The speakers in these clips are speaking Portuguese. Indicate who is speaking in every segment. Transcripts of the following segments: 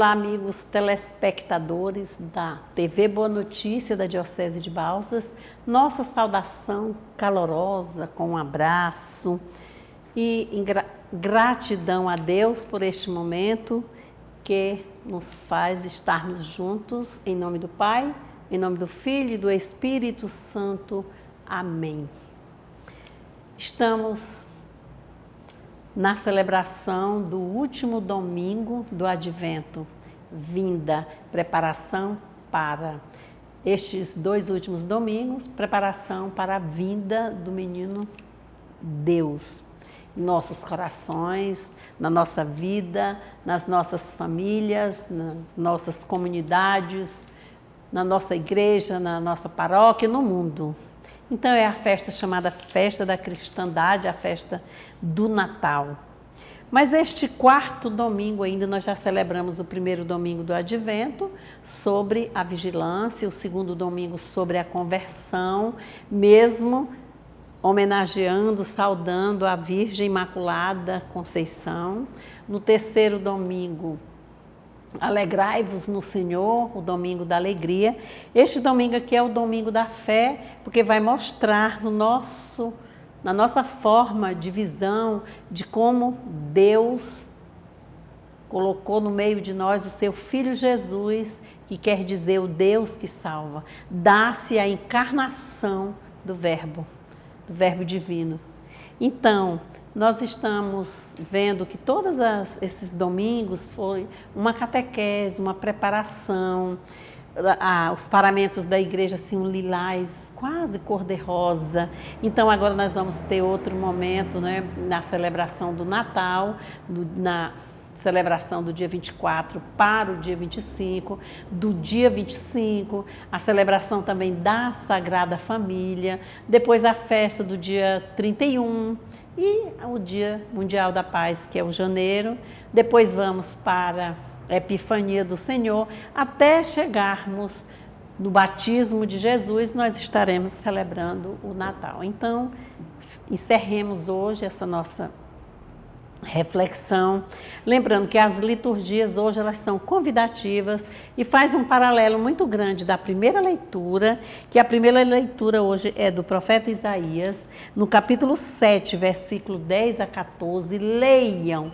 Speaker 1: Olá, amigos telespectadores da TV Boa Notícia da Diocese de Balsas. Nossa saudação calorosa, com um abraço e gratidão a Deus por este momento que nos faz estarmos juntos, em nome do Pai, em nome do Filho e do Espírito Santo. Amém. Estamos na celebração do último domingo do Advento, vinda, preparação para estes 2 últimos domingos, preparação para a vinda do menino Deus. Em nossos corações, na nossa vida, nas nossas famílias, nas nossas comunidades, na nossa igreja, na nossa paróquia, no mundo. Então é a festa chamada Festa da Cristandade, a festa do Natal. Mas este 4º domingo ainda nós já celebramos o 1º domingo do Advento sobre a vigilância, o 2º domingo sobre a conversão, mesmo homenageando, saudando a Virgem Imaculada Conceição. No 3º domingo, alegrai-vos no Senhor, o domingo da alegria. Este domingo aqui é o domingo da fé, porque vai mostrar na nossa forma de visão de como Deus colocou no meio de nós o seu Filho Jesus, que quer dizer o Deus que salva. Dá-se a encarnação do Verbo divino. Então, nós estamos vendo que todos esses domingos foi uma catequese, uma preparação, os paramentos da igreja assim, um lilás, quase cor-de-rosa. Então agora nós vamos ter outro momento, né, na celebração do Natal, na celebração do dia 24 para o dia 25, do dia 25, a celebração também da Sagrada Família, depois a festa do dia 31 e o Dia Mundial da Paz, que é o janeiro. Depois vamos para a Epifania do Senhor, até chegarmos no batismo de Jesus, nós estaremos celebrando o Natal. Então, encerremos hoje essa nossa reflexão, lembrando que as liturgias hoje elas são convidativas e faz um paralelo muito grande da primeira leitura, que a primeira leitura hoje é do profeta Isaías, no capítulo 7, versículo 10 a 14, leiam,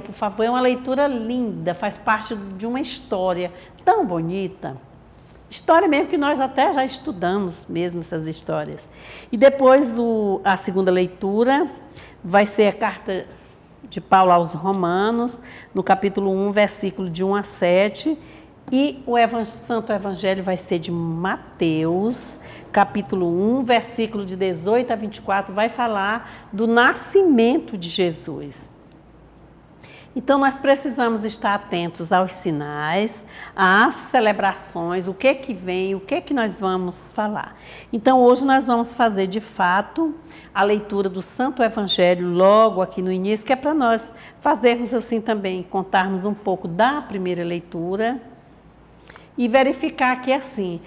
Speaker 1: por favor, é uma leitura linda, faz parte de uma história tão bonita, história mesmo que nós até já estudamos mesmo essas histórias. E depois a segunda leitura vai ser a carta de Paulo aos Romanos, no capítulo 1, versículo de 1 a 7, e o Santo Evangelho vai ser de Mateus, capítulo 1, versículo de 18 a 24, vai falar do nascimento de Jesus. Então, nós precisamos estar atentos aos sinais, às celebrações, o que vem, o que nós vamos falar. Então, hoje nós vamos fazer, de fato, a leitura do Santo Evangelho logo aqui no início, que é para nós fazermos assim também, contarmos um pouco da primeira leitura e verificar que, assim,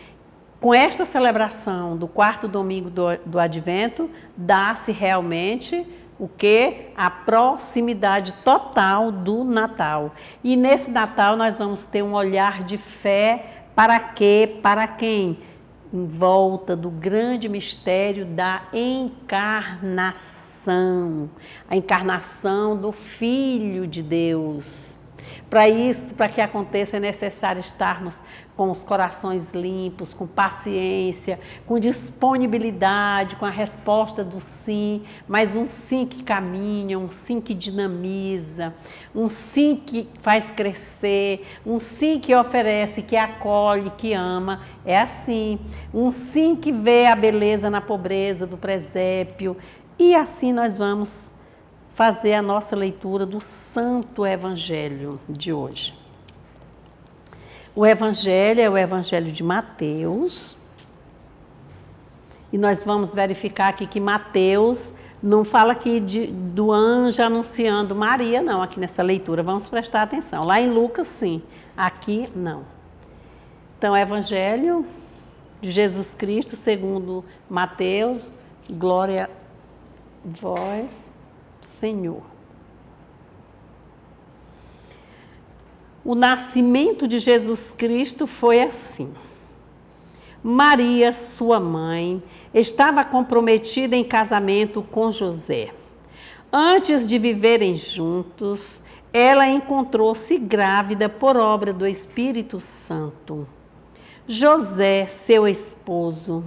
Speaker 1: com esta celebração do 4º domingo do Advento, dá-se realmente o que? A proximidade total do Natal. E nesse Natal nós vamos ter um olhar de fé para quê? Para quem? Em volta do grande mistério da encarnação. A encarnação do Filho de Deus. Para isso, para que aconteça, é necessário estarmos com os corações limpos, com paciência, com disponibilidade, com a resposta do sim, mas um sim que caminha, um sim que dinamiza, um sim que faz crescer, um sim que oferece, que acolhe, que ama. É assim, um sim que vê a beleza na pobreza do presépio. E assim nós vamos fazer a nossa leitura do Santo Evangelho de hoje. O Evangelho é o Evangelho de Mateus. E nós vamos verificar aqui que Mateus não fala aqui do anjo anunciando Maria, não, aqui nessa leitura. Vamos prestar atenção. Lá em Lucas, sim. Aqui, não. Então, Evangelho de Jesus Cristo, segundo Mateus. Glória a vós, Senhor. O nascimento de Jesus Cristo foi assim. Maria, sua mãe, estava comprometida em casamento com José. Antes de viverem juntos, ela encontrou-se grávida por obra do Espírito Santo. José, seu esposo,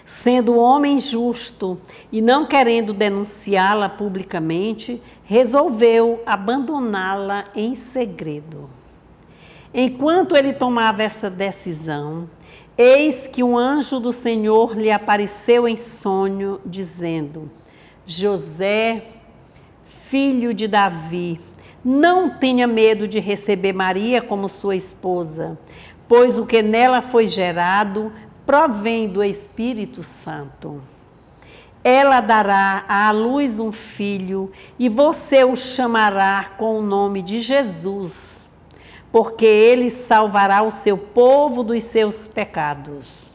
Speaker 1: sendo homem justo e não querendo denunciá-la publicamente, resolveu abandoná-la em segredo. Enquanto ele tomava essa decisão, eis que um anjo do Senhor lhe apareceu em sonho, dizendo: José, filho de Davi, não tenha medo de receber Maria como sua esposa, pois o que nela foi gerado provém do Espírito Santo. Ela dará à luz um filho e você o chamará com o nome de Jesus, porque ele salvará o seu povo dos seus pecados.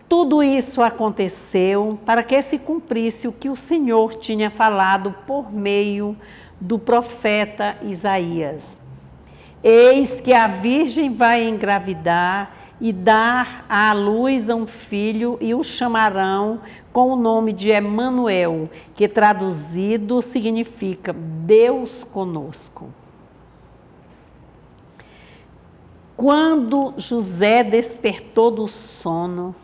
Speaker 1: Tudo isso aconteceu para que se cumprisse o que o Senhor tinha falado por meio do profeta Isaías. Eis que a virgem vai engravidar e dar à luz a um filho e o chamarão com o nome de Emanuel, que traduzido significa Deus conosco. Quando José despertou do sono,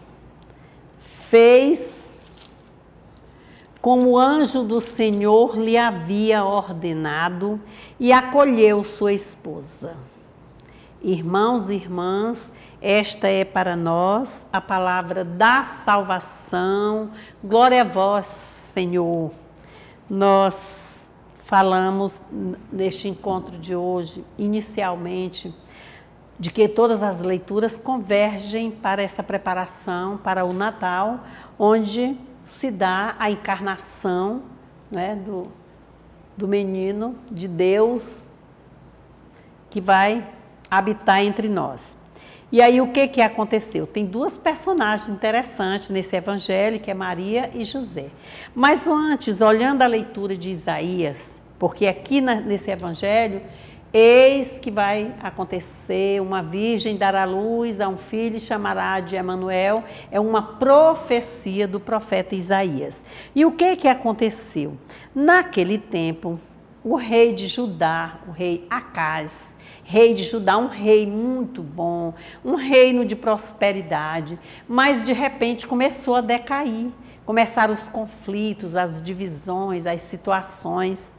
Speaker 1: fez como o anjo do Senhor lhe havia ordenado e acolheu sua esposa. Irmãos e irmãs, esta é para nós a palavra da salvação. Glória a vós, Senhor. Nós falamos neste encontro de hoje, inicialmente, de que todas as leituras convergem para essa preparação para o Natal, onde se dá a encarnação, né, do menino, de Deus, que vai habitar entre nós. E aí o que aconteceu? Tem duas personagens interessantes nesse evangelho, que é Maria e José. Mas antes, olhando a leitura de Isaías, porque aqui nesse evangelho, eis que vai acontecer, uma virgem dará luz a um filho e chamará de Emanuel. É uma profecia do profeta Isaías. E o que aconteceu? Naquele tempo, o rei de Judá, o rei Acaz, rei de Judá, um rei muito bom, um reino de prosperidade, mas de repente começou a decair, começaram os conflitos, as divisões, as situações.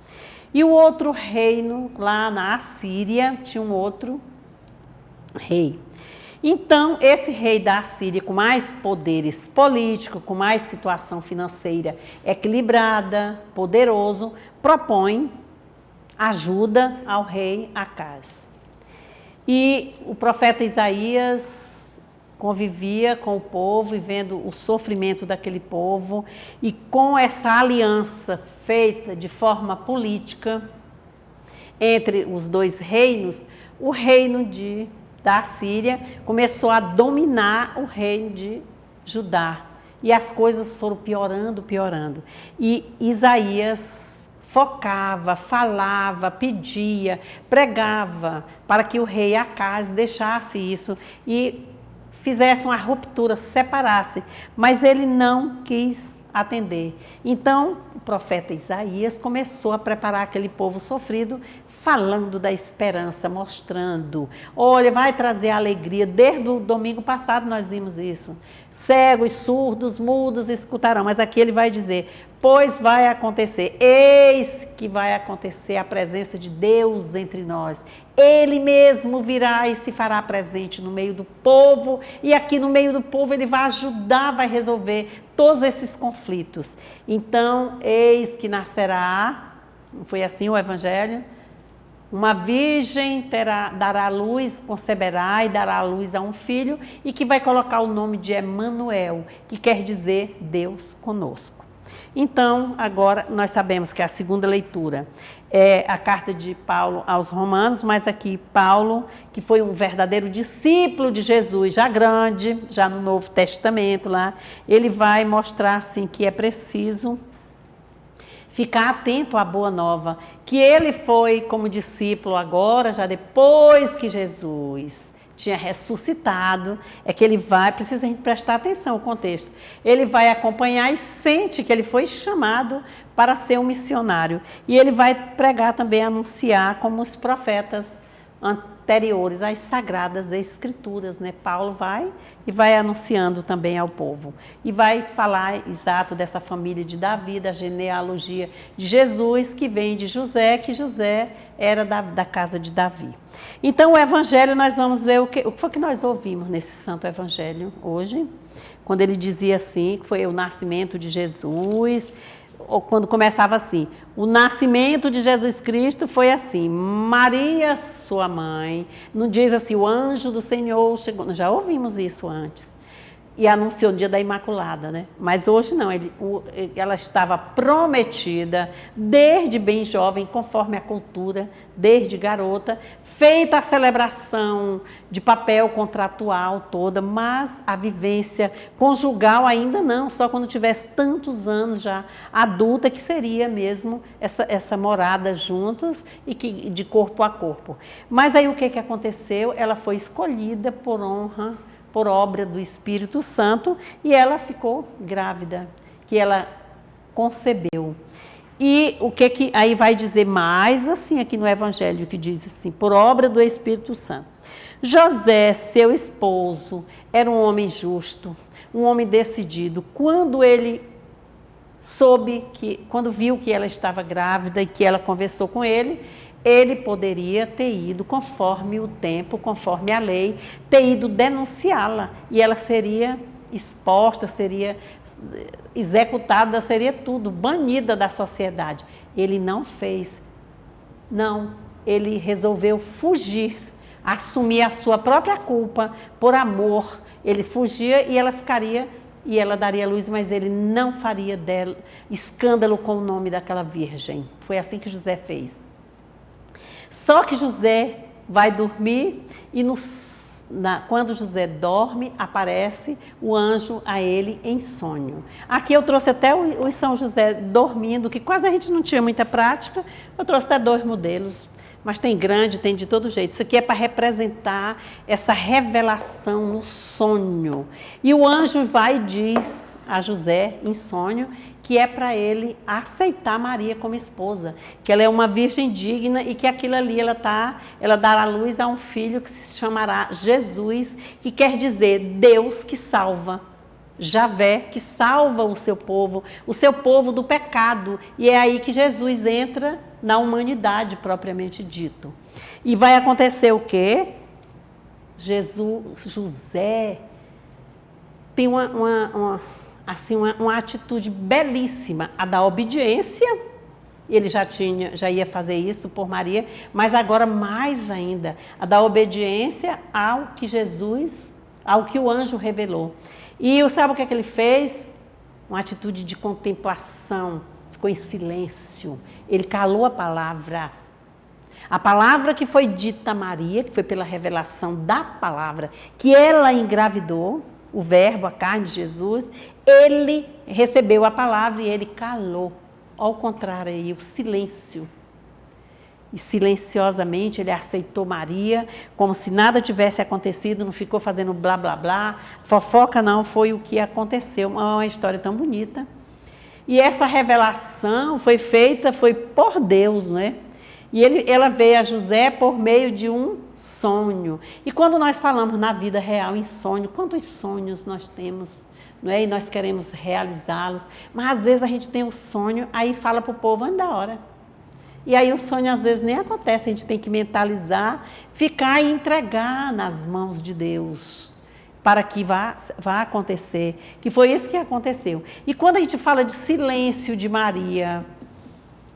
Speaker 1: E o outro reino, lá na Assíria, tinha um outro rei. Então, esse rei da Assíria, com mais poderes políticos, com mais situação financeira equilibrada, poderoso, propõe ajuda ao rei Acaz. E o profeta Isaías convivia com o povo e vendo o sofrimento daquele povo, e com essa aliança feita de forma política entre os dois reinos, o reino da Síria começou a dominar o reino de Judá, e as coisas foram piorando. E Isaías focava, falava, pedia, pregava para que o rei Acaz deixasse isso e fizesse uma ruptura, separasse, mas ele não quis atender. Então, o profeta Isaías começou a preparar aquele povo sofrido, falando da esperança, mostrando, olha, vai trazer alegria. Desde o domingo passado nós vimos isso. Cegos, surdos, mudos escutarão, mas aqui ele vai dizer, pois vai acontecer, eis que vai acontecer a presença de Deus entre nós. Ele mesmo virá e se fará presente no meio do povo, e aqui no meio do povo ele vai ajudar, vai resolver todos esses conflitos. Então, eis que nascerá, não foi assim o evangelho? Uma virgem dará luz, conceberá e dará luz a um filho, e que vai colocar o nome de Emanuel, que quer dizer Deus conosco. Então, agora nós sabemos que a segunda leitura é a carta de Paulo aos Romanos, mas aqui Paulo, que foi um verdadeiro discípulo de Jesus, já grande, já no Novo Testamento lá, ele vai mostrar assim que é preciso ficar atento à boa nova, que ele foi como discípulo agora, já depois que Jesus tinha ressuscitado, é que ele vai, precisa a gente prestar atenção ao contexto, ele vai acompanhar e sente que ele foi chamado para ser um missionário. E ele vai pregar também, anunciar como os profetas anteriores às sagradas escrituras, né? Paulo vai e vai anunciando também ao povo. E vai falar exato dessa família de Davi, da genealogia de Jesus, que vem de José, que José era da casa de Davi. Então o evangelho, nós vamos ver o que foi que nós ouvimos nesse santo evangelho hoje, quando ele dizia assim, que foi o nascimento de Jesus, ou quando começava assim, o nascimento de Jesus Cristo foi assim, Maria, sua mãe, não diz assim, o anjo do Senhor chegou, já ouvimos isso antes, e anunciou o dia da Imaculada, né? Mas hoje não, ela estava prometida desde bem jovem, conforme a cultura, desde garota, feita a celebração de papel contratual toda, mas a vivência conjugal ainda não, só quando tivesse tantos anos já adulta, que seria mesmo essa morada juntos e que de corpo a corpo. Mas aí o que aconteceu? Ela foi escolhida por honra, por obra do Espírito Santo, e ela ficou grávida, que ela concebeu. E o que aí vai dizer mais assim aqui no Evangelho, que diz assim, por obra do Espírito Santo. José, seu esposo, era um homem justo, um homem decidido. Quando ele quando viu que ela estava grávida e que ela conversou com ele, ele poderia ter ido, conforme o tempo, conforme a lei, ter ido denunciá-la. E ela seria exposta, seria executada, seria tudo, banida da sociedade. Ele não fez. Não, ele resolveu fugir, assumir a sua própria culpa por amor. Ele fugia e ela ficaria, e ela daria luz, mas ele não faria dela escândalo com o nome daquela virgem. Foi assim que José fez. Só que José vai dormir e quando José dorme, aparece o anjo a ele em sonho. Aqui eu trouxe até o São José dormindo, que quase a gente não tinha muita prática, eu trouxe até 2 modelos, mas tem grande, tem de todo jeito. Isso aqui é para representar essa revelação no sonho. E o anjo vai e diz a José, em sonho, que é para ele aceitar Maria como esposa, que ela é uma virgem digna e que aquilo ali ela dará luz a um filho que se chamará Jesus, que quer dizer Deus que salva, Javé que salva o seu povo do pecado. E é aí que Jesus entra na humanidade propriamente dito. E vai acontecer o quê? José tem uma atitude belíssima, a da obediência. Ele já ia fazer isso por Maria, mas agora mais ainda, a da obediência ao que o anjo revelou. E sabe o que ele fez? Uma atitude de contemplação, ficou em silêncio, ele calou a palavra que foi dita a Maria, que foi pela revelação da palavra, que ela engravidou, o verbo, a carne de Jesus, ele recebeu a palavra e ele calou. Ao contrário aí, o silêncio. E silenciosamente ele aceitou Maria, como se nada tivesse acontecido, não ficou fazendo blá, blá, blá. Fofoca não, foi o que aconteceu. Uma história tão bonita. E essa revelação foi por Deus, né? E ela veio a José por meio de um sonho. E quando nós falamos na vida real em sonho, quantos sonhos nós temos, não é? E nós queremos realizá-los, mas às vezes a gente tem um sonho, aí fala para o povo antes da hora. E aí o sonho às vezes nem acontece, a gente tem que mentalizar, ficar e entregar nas mãos de Deus, para que vá acontecer, que foi isso que aconteceu. E quando a gente fala de silêncio de Maria,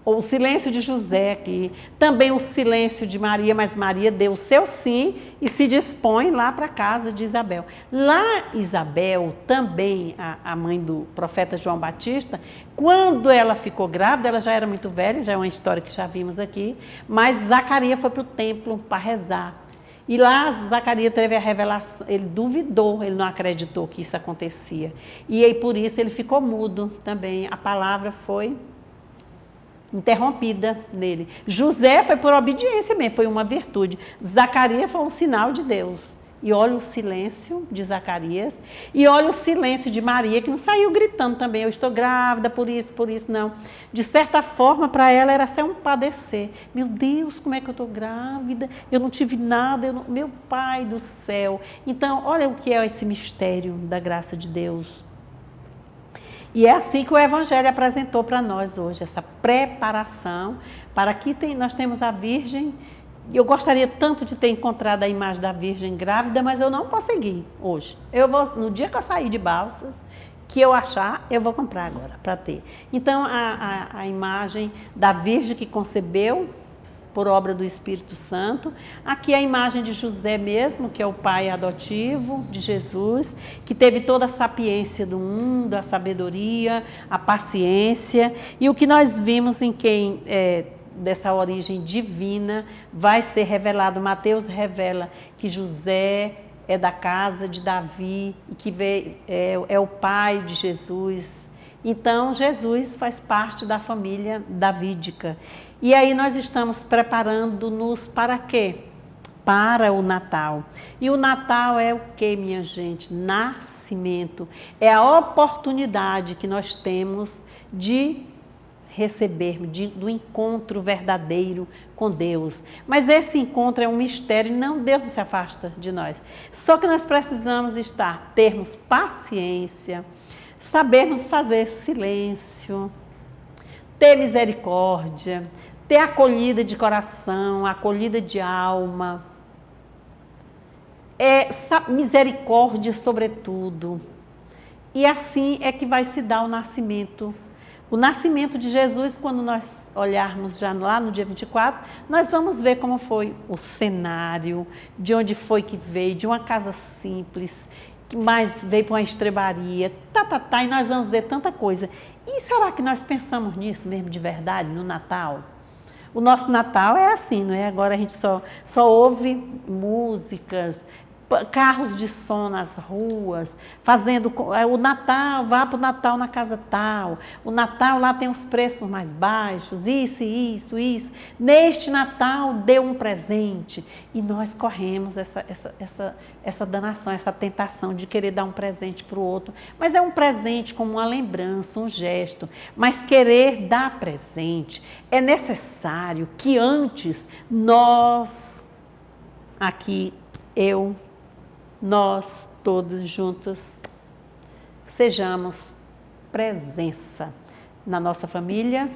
Speaker 1: ou o silêncio de José aqui, também o silêncio de Maria, mas Maria deu o seu sim e se dispõe lá para a casa de Isabel. Lá Isabel, também a mãe do profeta João Batista, quando ela ficou grávida, ela já era muito velha, já é uma história que já vimos aqui, mas Zacarias foi para o templo para rezar. E lá Zacarias teve a revelação, ele duvidou, ele não acreditou que isso acontecia. E aí por isso ele ficou mudo também, a palavra foi interrompida nele. José foi por obediência mesmo, foi uma virtude. Zacarias foi um sinal de Deus. E olha o silêncio de Zacarias, e olha o silêncio de Maria, que não saiu gritando também, eu estou grávida, por isso, não. De certa forma, para ela era ser um padecer. Meu Deus, como é que eu estou grávida? Eu não tive nada, meu Pai do céu. Então, olha o que é esse mistério da graça de Deus. E é assim que o Evangelho apresentou para nós hoje, essa preparação para que nós temos a Virgem. Eu gostaria tanto de ter encontrado a imagem da Virgem grávida, mas eu não consegui hoje. No dia que eu sair de Balsas, que eu achar, eu vou comprar agora para ter. Então, a imagem da Virgem que concebeu por obra do Espírito Santo. Aqui a imagem de José mesmo, que é o pai adotivo de Jesus, que teve toda a sapiência do mundo, a sabedoria, a paciência. E o que nós vimos em quem dessa origem divina vai ser revelado. Mateus revela que José é da casa de Davi e que é o pai de Jesus. Então, Jesus faz parte da família davídica. E aí nós estamos preparando-nos para quê? Para o Natal. E o Natal é o quê, minha gente? Nascimento. É a oportunidade que nós temos de recebermos, do encontro verdadeiro com Deus. Mas esse encontro é um mistério e não Deus não se afasta de nós. Só que nós precisamos termos paciência, sabermos fazer silêncio, ter misericórdia, ter acolhida de coração, acolhida de alma, misericórdia sobretudo. E assim é que vai se dar o nascimento. O nascimento de Jesus, quando nós olharmos já lá no dia 24, nós vamos ver como foi o cenário, de onde foi que veio, de uma casa simples, mas veio para uma estrebaria, e nós vamos ver tanta coisa. E será que nós pensamos nisso mesmo de verdade, no Natal? O nosso Natal é assim, não é? Agora a gente só ouve músicas, carros de som nas ruas, fazendo o Natal, vá para o Natal na casa tal, o Natal lá tem os preços mais baixos, isso. Neste Natal dê um presente. E nós corremos essa danação, essa tentação de querer dar um presente para o outro. Mas é um presente como uma lembrança, um gesto. Mas querer dar presente é necessário que antes nós, aqui nós todos juntos sejamos presença na nossa família,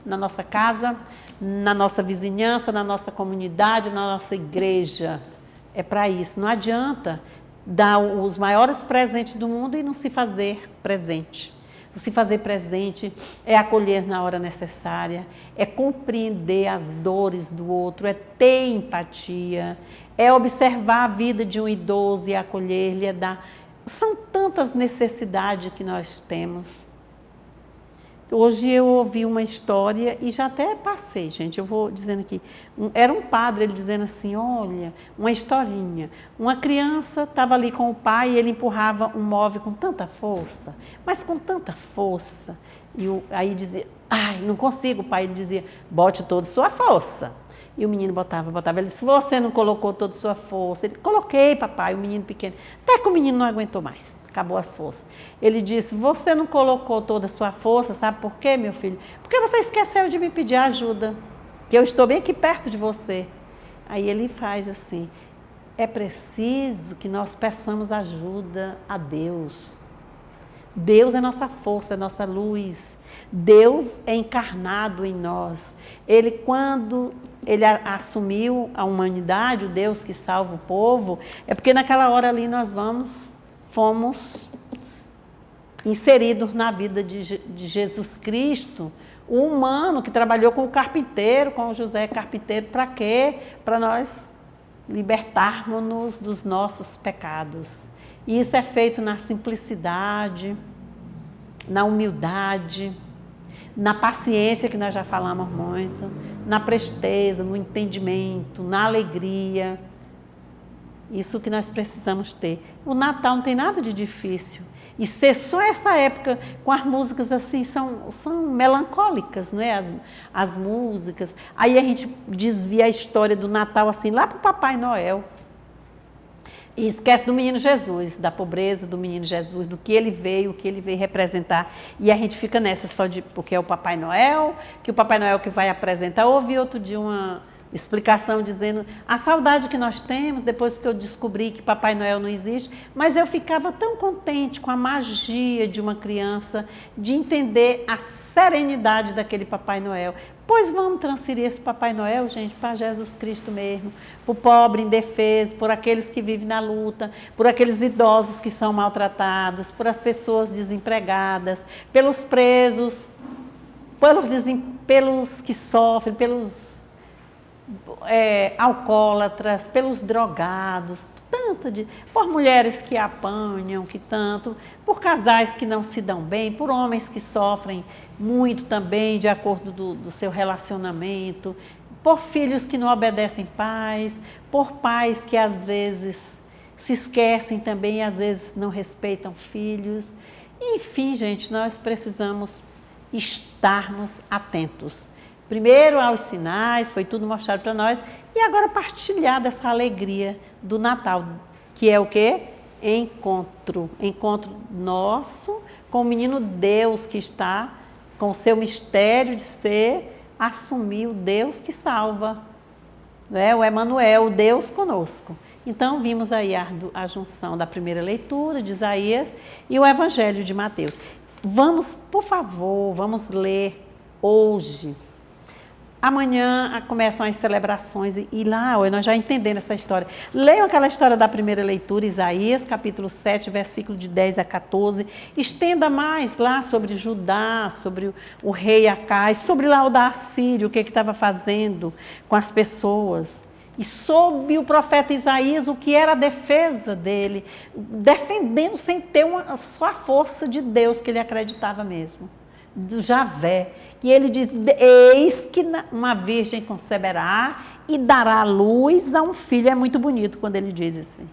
Speaker 1: na nossa casa, na nossa vizinhança, na nossa comunidade, na nossa igreja. É para isso. Não adianta dar os maiores presentes do mundo e não se fazer presente. Se fazer presente é acolher na hora necessária, é compreender as dores do outro, é ter empatia, é observar a vida de um idoso e acolher-lhe, é dar. São tantas necessidades que nós temos. Hoje eu ouvi uma história e já até passei, gente, eu vou dizendo aqui. Era um padre, ele dizendo assim, olha, uma historinha. Uma criança estava ali com o pai e ele empurrava um móvel com tanta força, mas com tanta força. E aí dizia, ai, não consigo, o pai. Ele dizia, bote toda a sua força. E o menino botava. Ele disse, você não colocou toda a sua força. Ele, coloquei, papai, o menino pequeno. Até que o menino não aguentou mais. Acabou as forças. Ele disse, você não colocou toda a sua força, sabe por quê, meu filho? Porque você esqueceu de me pedir ajuda, que eu estou bem aqui perto de você. Aí ele faz assim, é preciso que nós peçamos ajuda a Deus. Deus é nossa força, é nossa luz. Deus é encarnado em nós. Ele, quando ele assumiu a humanidade, o Deus que salva o povo, é porque naquela hora ali nós fomos inseridos na vida de Jesus Cristo, o humano que trabalhou com o carpinteiro, com o José carpinteiro, para quê? Para nós libertarmos-nos dos nossos pecados. E isso é feito na simplicidade, na humildade, na paciência, que nós já falamos muito, na presteza, no entendimento, na alegria. Isso que nós precisamos ter. O Natal não tem nada de difícil. E ser só essa época, com as músicas assim, são melancólicas, não é? As músicas. Aí a gente desvia a história do Natal assim, lá para o Papai Noel. E esquece do menino Jesus, da pobreza do menino Jesus, do que ele veio, o que ele veio representar. E a gente fica nessa só de, porque é o Papai Noel, que o Papai Noel que vai apresentar. Ouvi outro dia uma explicação dizendo a saudade que nós temos depois que eu descobri que Papai Noel não existe, mas eu ficava tão contente com a magia de uma criança, de entender a serenidade daquele Papai Noel. Pois vamos transferir esse Papai Noel, gente, para Jesus Cristo mesmo, para o pobre indefeso, por aqueles que vivem na luta, por aqueles idosos que são maltratados, por as pessoas desempregadas, pelos presos, pelos que sofrem, pelos alcoólatras, pelos drogados, por mulheres que apanham, por casais que não se dão bem, por homens que sofrem muito também de acordo do seu relacionamento, por filhos que não obedecem pais, por pais que às vezes se esquecem também e às vezes não respeitam filhos. Enfim, gente, nós precisamos estarmos atentos. Primeiro aos sinais, foi tudo mostrado para nós, e agora partilhar dessa alegria do Natal, que é o quê? Encontro. Encontro nosso com o menino Deus que está com o seu mistério de ser, assumir o Deus que salva, né? O Emanuel, o Deus conosco. Então, vimos aí a junção da primeira leitura de Isaías e o Evangelho de Mateus. Vamos, por favor, vamos ler hoje. Amanhã começam as celebrações e lá, nós já entendendo essa história. Leiam aquela história da primeira leitura, Isaías, capítulo 7, versículo de 10 a 14. Estenda mais lá sobre Judá, sobre o rei Acais, sobre lá o da Assírio, o que estava fazendo com as pessoas. E sob o profeta Isaías, o que era a defesa dele, defendendo sem ter só a força de Deus que ele acreditava mesmo. Do Javé, e ele diz, eis que uma virgem conceberá e dará luz a um filho, é muito bonito quando ele diz assim,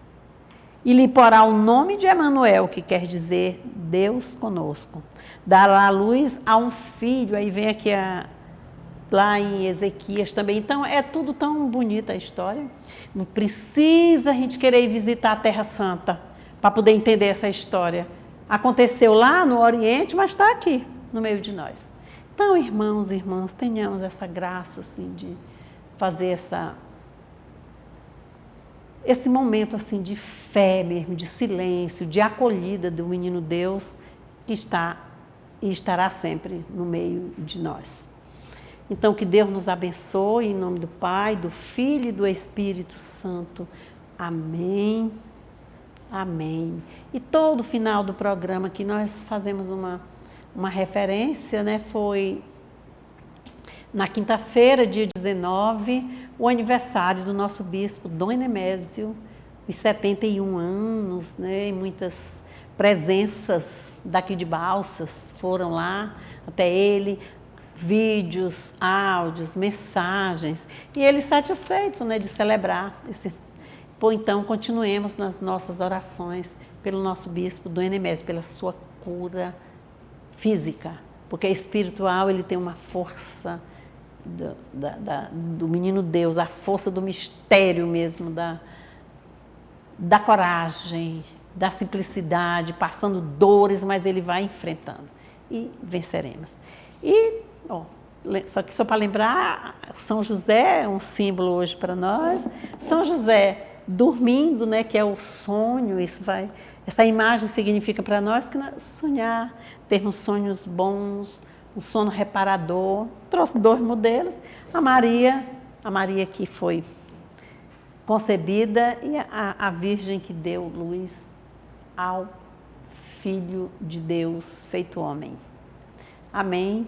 Speaker 1: e lhe porá o nome de Emanuel, que quer dizer Deus conosco, dará luz a um filho, aí vem aqui lá em Ezequias também, então é tudo tão bonita a história, não precisa a gente querer ir visitar a Terra Santa, para poder entender essa história, aconteceu lá no Oriente, mas está aqui, no meio de nós. Então, irmãos e irmãs, tenhamos essa graça assim, de fazer esse momento assim, de fé mesmo, de silêncio, de acolhida do menino Deus que está e estará sempre no meio de nós. Então, que Deus nos abençoe, em nome do Pai, do Filho e do Espírito Santo. Amém. Amém. E todo final do programa que nós fazemos uma referência, né, foi na quinta-feira, dia 19, o aniversário do nosso bispo, Dom Nemésio, os 71 anos, né, e muitas presenças daqui de Balsas foram lá até ele, vídeos, áudios, mensagens, e ele satisfeito, né, de celebrar então continuemos nas nossas orações pelo nosso bispo, Dom Nemésio, pela sua cura física, porque espiritual ele tem uma força do menino Deus, a força do mistério mesmo, da coragem, da simplicidade, passando dores, mas ele vai enfrentando e venceremos. E, só para lembrar, São José é um símbolo hoje para nós, São José dormindo, né, que é o sonho, essa imagem significa para nós que sonhar, termos sonhos bons, um sono reparador. Trouxe 2 modelos, a Maria que foi concebida e a Virgem que deu luz ao Filho de Deus feito homem. Amém.